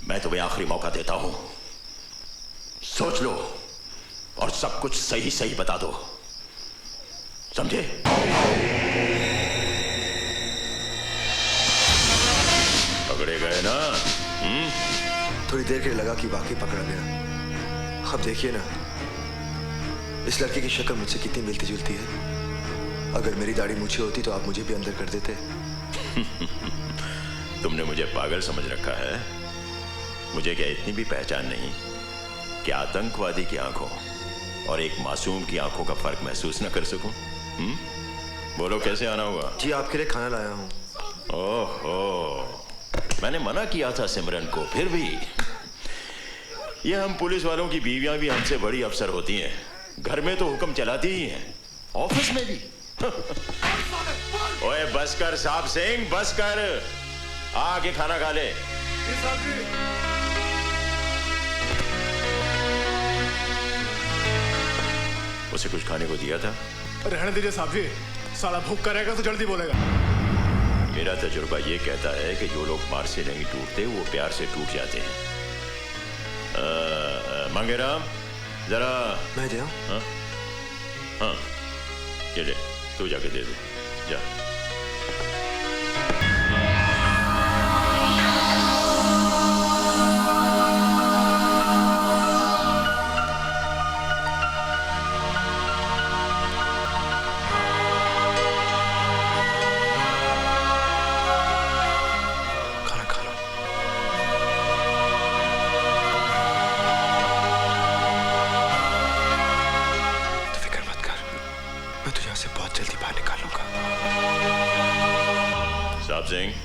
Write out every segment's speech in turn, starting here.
मैं तुम्हें आखिरी मौका देता हूं, सोच लो और सब कुछ सही सही बता दो, समझे? पकड़े गए ना? थोड़ी देर के लिए लगा कि वाकई पकड़ा गया। अब देखिए ना, इस लड़के की शक्ल मुझसे कितनी मिलती जुलती है। अगर मेरी दाढ़ी मूछी होती तो आप मुझे भी अंदर कर देते। तुमने मुझे पागल समझ रखा है? मुझे क्या इतनी भी पहचान नहीं कि आतंकवादी की आंखों और एक मासूम की आंखों का फर्क महसूस न कर सकूं? बोलो कैसे आना हुआ? जी आपके लिए खाना लाया हूं। ओहो, मैंने मना किया था सिमरन को, फिर भी। ये हम पुलिस वालों की बीवियां भी हमसे बड़ी अफसर होती हैं। घर में तो हुक्म चलाती ही हैं, ऑफिस में भी। ओए बस कर साहब सिंह, बस कर, आके खाना खा ले। उसे कुछ खाने को दिया था? रहने दीजिए साहब जी, साला भूख करेगा तो जल्दी बोलेगा। मेरा तजुर्बा ये कहता है कि जो लोग मार से नहीं टूटते वो प्यार से टूट जाते हैं। मंगेराम जरा। मैं दे? हाँ हाँ, ये ले, तू जाके दे दे, जा।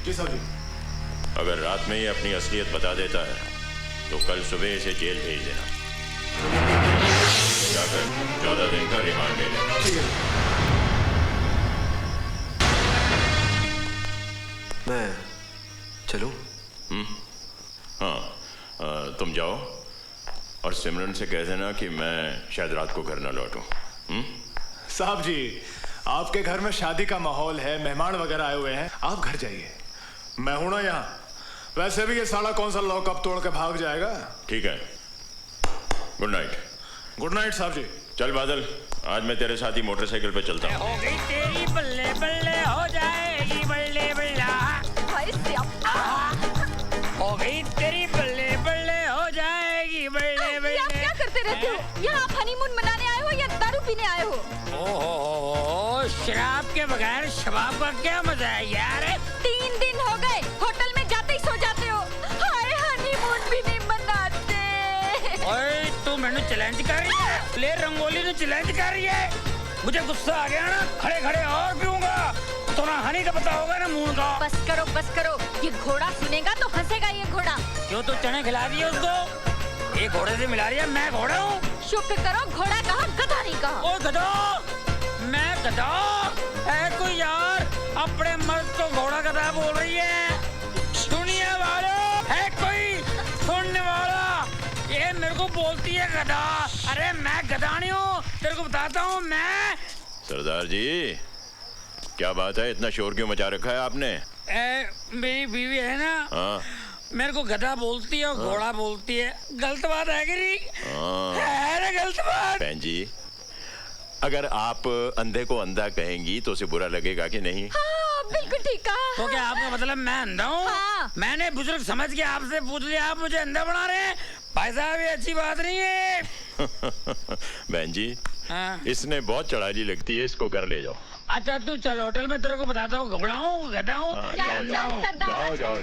जी साहब जी। अगर रात में ही अपनी असलियत बता देता है तो कल सुबह इसे जेल भेज देना। जाकर 14 दिन का रिमांड ले लेना। ठीक है। मैं चलूं? हाँ, तुम जाओ और सिमरन से कह देना कि मैं शायद रात को घर ना लौटूं। साहब जी, आपके घर में शादी का माहौल है, मेहमान वगैरह आए हुए हैं, आप घर जाइए, मैं हूं ना यहाँ। वैसे भी ये साला कौन सा लॉकअप तोड़ के भाग जाएगा। ठीक है, गुड नाइट। गुड नाइट साहब जी। चल बादल, आज मैं तेरे साथ ही मोटरसाइकिल पे चलता हूँ। हो गई तेरी बल्ले बल्ले, हो जाएगी बल्ले बल्ला। हो गई तेरी बल्ले बल्ले, हो जाएगी बल्ले बल्ले। आप क्या करते रहते हो? यहाँ आप हनीमून मनाने आए हो या दारू पीने आए हो? ओहो, शराब के बगैर शबाब का क्या मजा है यार। 3 दिन हो गए, होटल में जाते ही सो जाते हो। हाय, हनीमून भी नहीं मनाते। ओए तू मैंने चैलेंज कर रही है? ले रंगोली ने चैलेंज कर रही है। मुझे गुस्सा आ गया ना, खड़े खड़े और पीऊंगा तो ना हनी का पता होगा ना मून का। बस करो बस करो, ये घोड़ा सुनेगा तो हंसेगा ये घोड़ा। क्यों तो चने खिला दिए उसको? ये घोड़े से मिला रही है, मैं घोड़ा हूँ? शुक्र करो, घोड़ा कहा गधा नहीं कहा। ओ गधा, मैं गधा है कोई यार? अपने मर्द को घोड़ा गधा बोल रही है। सुनिए वालों, है कोई सुनने वाला? ये मेरे को बोलती है गधा। अरे मैं गधा नहीं हूँ, तेरे को बताता हूँ मैं। सरदार जी, क्या बात है, इतना शोर क्यों मचा रखा है आपने? मेरी बीवी है ना, हाँ, मेरे को गधा बोलती है और घोड़ा बोलती है। गलत बात है कि नहीं? है ना गलत बात? बहन जी, अगर आप अंधे को अंधा कहेंगी तो उसे बुरा लगेगा कि नहीं? हाँ, बिल्कुल ठीक कहा। तो क्या आपका मतलब मैं अंधा हूँ? हाँ। मैंने बुजुर्ग समझ के आपसे पूछ लिया, आप मुझे अंधा बना रहे हैं? भाई साहब ये अच्छी बात नहीं है। बहन जी, हाँ। इसने बहुत चढ़ाई लगती है, इसको घर ले जाओ। अच्छा तू चल, होटल में तेरे को बताता हूँ घोड़ा हूँ गधा हूँ। जाओ जाओ।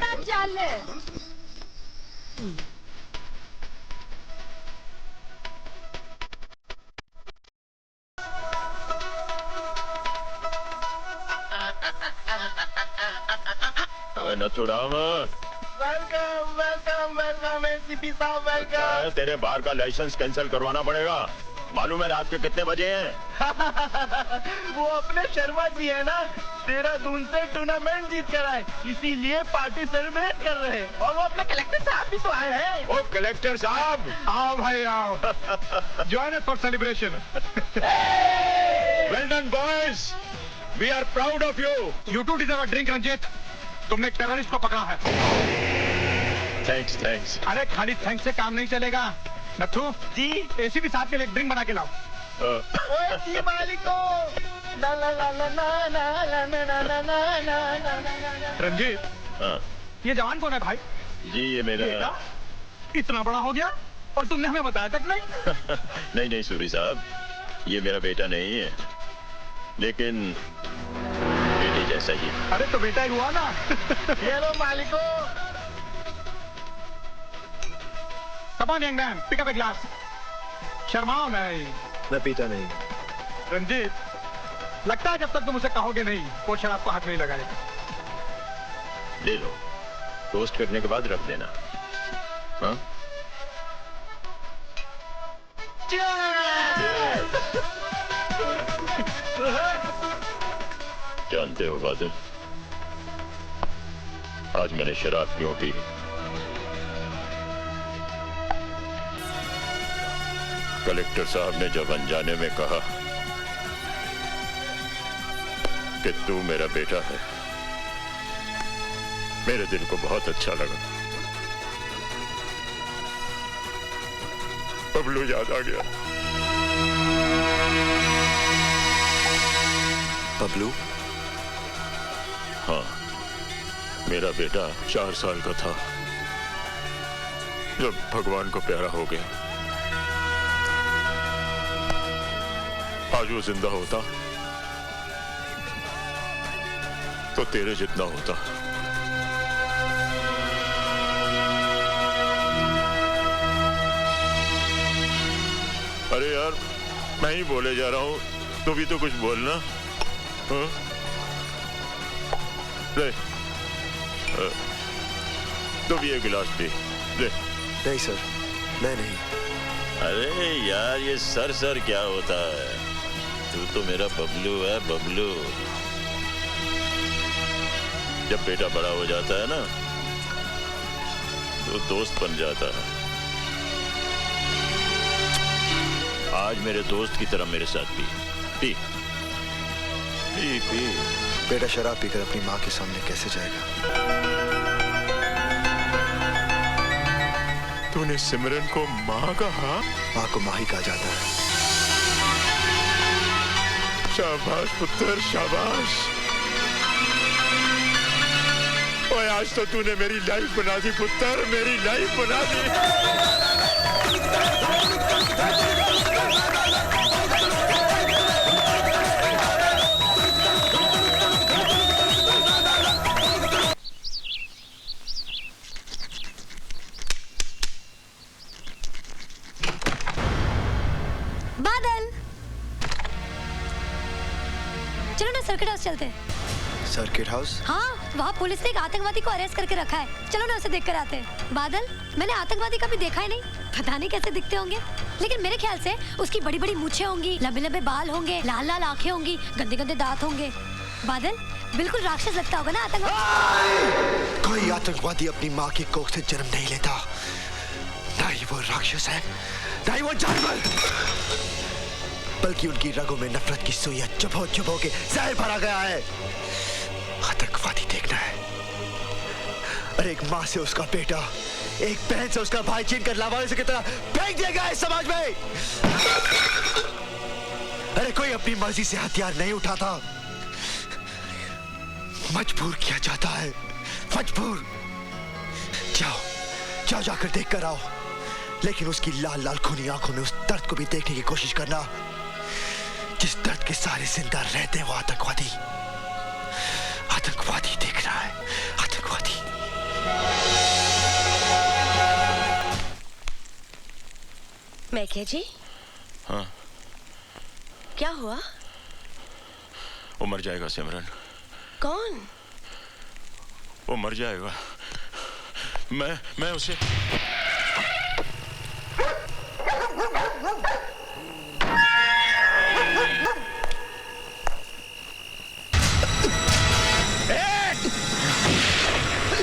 Nathuram, welcome welcome welcome ACP साहब, वेलकम। तेरे बार का लाइसेंस कैंसिल करवाना पड़ेगा। मालूम है रात के कितने बजे हैं? वो अपने शर्मा जी है ना, देहरादून से टूर्नामेंट जीत कर आए, इसीलिए पार्टी सेलिब्रेट कर रहे हैं। और वो अपने कलेक्टर साहब भी तो आए हैं। ओ कलेक्टर साहब, आओ भाई आओ, join us for celebration. Well done boys, we are proud of you. You too deserve a drink Ranjit, तुमने टेररिस्ट को पकड़ा है। थैंक्स। अरे खाली थैंक्स से काम नहीं चलेगा। नथु जी एसी भी साथ में एक ड्रिंक बना के लाओ। ओए जी मालिको ला ला ला ला ना ना ना ना ना ना ना ना ना। रंजीत हाँ ये जवान कौन है भाई? जी ये मेरा बेटा इतना बड़ा हो गया और तुमने हमें बताया तक नहीं। नहीं सूरी साहब, ये मेरा बेटा नहीं है, लेकिन बेटे जैसा ही है। अरे तो बेटा ही हुआ ना। ये लो मालिको। Come on, young man, pick up a glass. शर्माओ नहीं। मैं पीता नहीं। रंजीत लगता है जब तक तुम उसे कहोगे नहीं वो शराब को हाथ नहीं लगाएगा। ले लो, टोस्ट करने के बाद रख देना। हाँ जानते हो बादल, आज मैंने शराब क्यों पी? कलेक्टर साहब ने जब अनजाने में कहा कि तू मेरा बेटा है, मेरे दिल को बहुत अच्छा लगा। बबलू याद आ गया। बबलू? हाँ, मेरा बेटा 4 साल का था जब भगवान को प्यारा हो गया। आज वो जिंदा होता तो तेरे जितना होता। अरे यार, मैं ही बोले जा रहा हूं, तू भी तो कुछ बोलना। हाँ? ले, तू भी एक गिलास पी ले। नहीं सर, मैं नहीं। अरे यार, ये सर क्या होता है? तू तो मेरा बबलू है, बबलू। जब बेटा बड़ा हो जाता है ना तो दोस्त बन जाता है। आज मेरे दोस्त की तरह मेरे साथ पी पी पी पी। बेटा शराब पीकर अपनी माँ के सामने कैसे जाएगा? तूने सिमरन को माँ कहा? माँ को माँ ही कहा जाता है। शाबाश पुत्र, शाबाश। ओए, आज तो तूने मेरी लाइफ बना दी पुत्र, मेरी लाइफ बना दी। बादल, चलो ना सर्किट हाउस चलते हैं। Circuit house? हाँ, वहाँ पुलिस ने एक आतंकवादी को अरेस्ट करके रखा है। चलो ना उसे देख कर आते हैं। बादल, मैंने आतंकवादी कभी देखा ही नहीं, पता नहीं कैसे दिखते होंगे, लेकिन मेरे ख्याल से उसकी बड़ी बड़ी मूछें होंगी, लंबे लंबे बाल होंगे, लाल लाल आंखें होंगी, गंदे गंदे दांत होंगे। बादल, बिल्कुल राक्षस लगता होगा ना आतंकवादी। कोई आतंकवादी अपनी माँ की कोख से जन्म नहीं लेता। ना ही वो राक्षस है, ना ही वो जानवर, बल्कि उनकी रगों में नफरत की सुइयां चुभो चुभो के जहर भरा गया है। आतंकवादी देखना है। अरे एक माँ से उसका बेटा, एक बहन से उसका भाई छीनकर लावारिस की तरह फेंक दिया गया है समाज में। अरे कोई अपनी मर्जी से हथियार नहीं उठाता, मजबूर किया जाता है, मजबूर। जाओ जाओ, जाकर देख कर आओ, लेकिन उसकी लाल लाल खूनी आंखों में उस दर्द को भी देखने की कोशिश करना जिस दर्द के सारे जिंदा रहते हैं। वो आतंकवादी, आतंकवादी देख रहा है, आतंकवादी। मैके जी? हाँ? क्या हुआ? वो मर जाएगा सिमरन। कौन? वो मर जाएगा। मैं उसे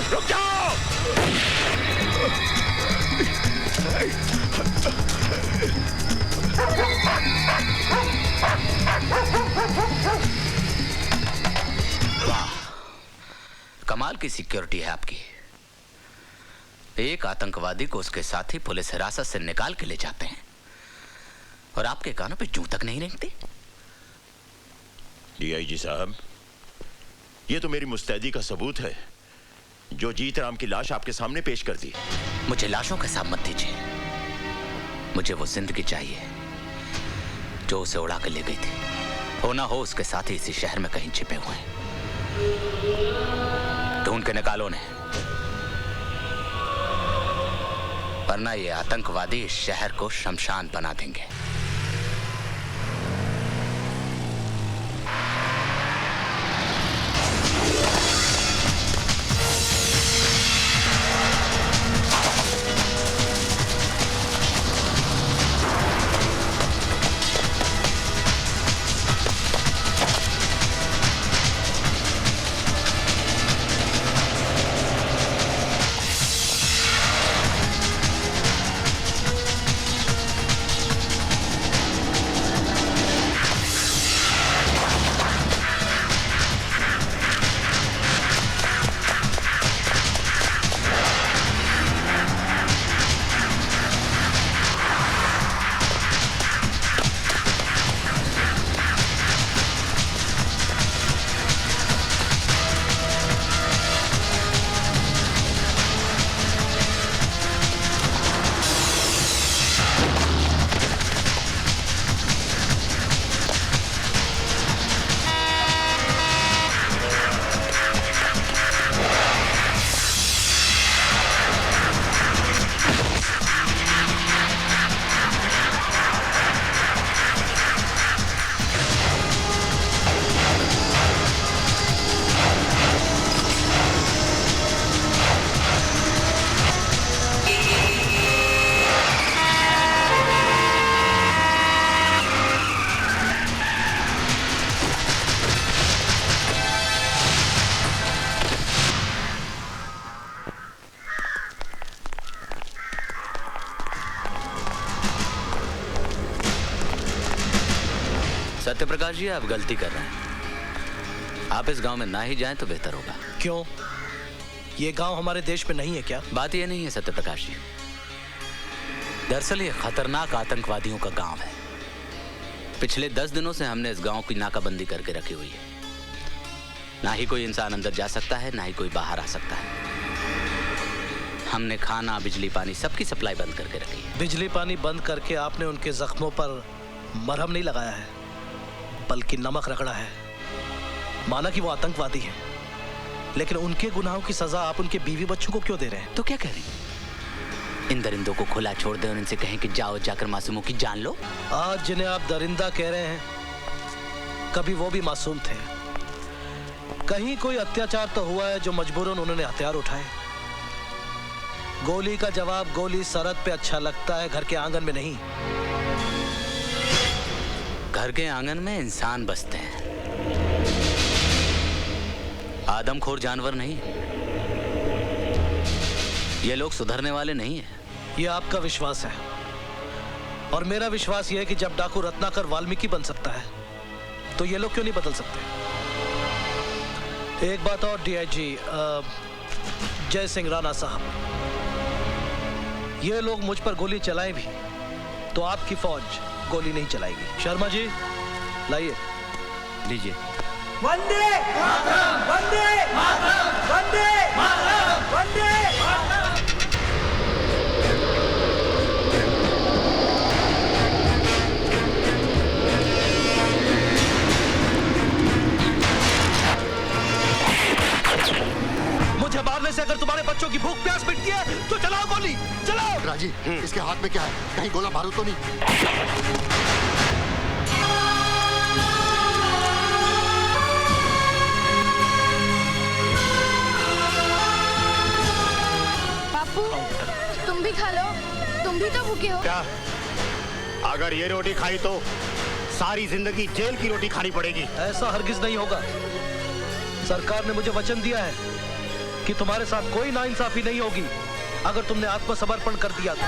रुक जाओ। वाह, कमाल की सिक्योरिटी है आपकी। एक आतंकवादी को उसके साथी पुलिस हिरासत से निकाल के ले जाते हैं और आपके कानों पे जूं तक नहीं रेंगती। डीआईजी साहब, ये तो मेरी मुस्तैदी का सबूत है जो जीत राम की लाश आपके सामने पेश कर दी। मुझे लाशों का हिसाब मत दीजिए, मुझे वो जिंदगी चाहिए जो उसे उड़ा कर ले गई थी। हो ना हो उसके साथी इसी शहर में कहीं छिपे हुए हैं। ढूंढ के निकालो उन्हें, वरना ये आतंकवादी इस शहर को शमशान बना देंगे। सत्यप्रकाश जी, आप गलती कर रहे हैं। आप इस गांव में ना ही जाएं तो बेहतर होगा। क्यों? ये गांव हमारे देश में नहीं है क्या? बात ये नहीं है सत्यप्रकाश जी, दरअसल ये खतरनाक आतंकवादियों का गांव है। पिछले 10 दिनों से हमने इस गांव की नाकाबंदी करके रखी हुई है। ना ही कोई इंसान अंदर जा सकता है, ना ही कोई बाहर आ सकता है। हमने खाना, बिजली, पानी सबकी सप्लाई बंद करके रखी है। बिजली पानी बंद करके आपने उनके जख्मों पर मरहम नहीं लगाया है, बल्कि नमक रगड़ा है। माना कि वो आतंकवादी हैं, लेकिन उनके गुनाहों की सजा आप उनके बीवी बच्चों को क्यों दे रहे हैं? तो क्या कह रहे हैं? इन दरिंदों को खुला छोड़ दें और इनसे कहें कि जाओ जाकर मासूमों की जान लो। आज जिन्हें आप दरिंदा कह रहे हैं, कभी वो भी मासूम थे। कहीं कोई अत्याचार तो हुआ है जो मजबूरन उन्होंने हथियार उठाए। गोली का जवाब गोली सरहद पे अच्छा लगता है, घर के आंगन में नहीं। घर के आंगन में इंसान बसते हैं, आदमखोर जानवर नहीं। ये लोग सुधरने वाले नहीं हैं। ये आपका विश्वास है, और मेरा विश्वास ये है कि जब डाकू रत्नाकर वाल्मीकि बन सकता है, तो ये लोग क्यों नहीं बदल सकते? एक बात और डीआईजी जय सिंह राणा साहब, ये लोग मुझ पर गोली चलाएं भी तो आपकी फौज गोली नहीं चलाएगी। शर्मा जी लाइए। लीजिए। वंदे मातरम, वंदे मातरम, वंदे मातरम, वंदे मातरम। मुझे मारने से अगर तुम्हारे बच्चों की भूख प्यास मिटती है तो चलाओ गोली, चलाओ। राजी, इसके हाथ में क्या है? कहीं गोला बारूद तो नहीं? तुम भी खा लो, तुम भी तो भूखे हो। क्या? अगर ये रोटी खाई तो सारी जिंदगी जेल की रोटी खानी पड़ेगी। ऐसा हरगिज नहीं होगा। सरकार ने मुझे वचन दिया है कि तुम्हारे साथ कोई नाइंसाफी नहीं होगी अगर तुमने आत्मसमर्पण कर दिया तो।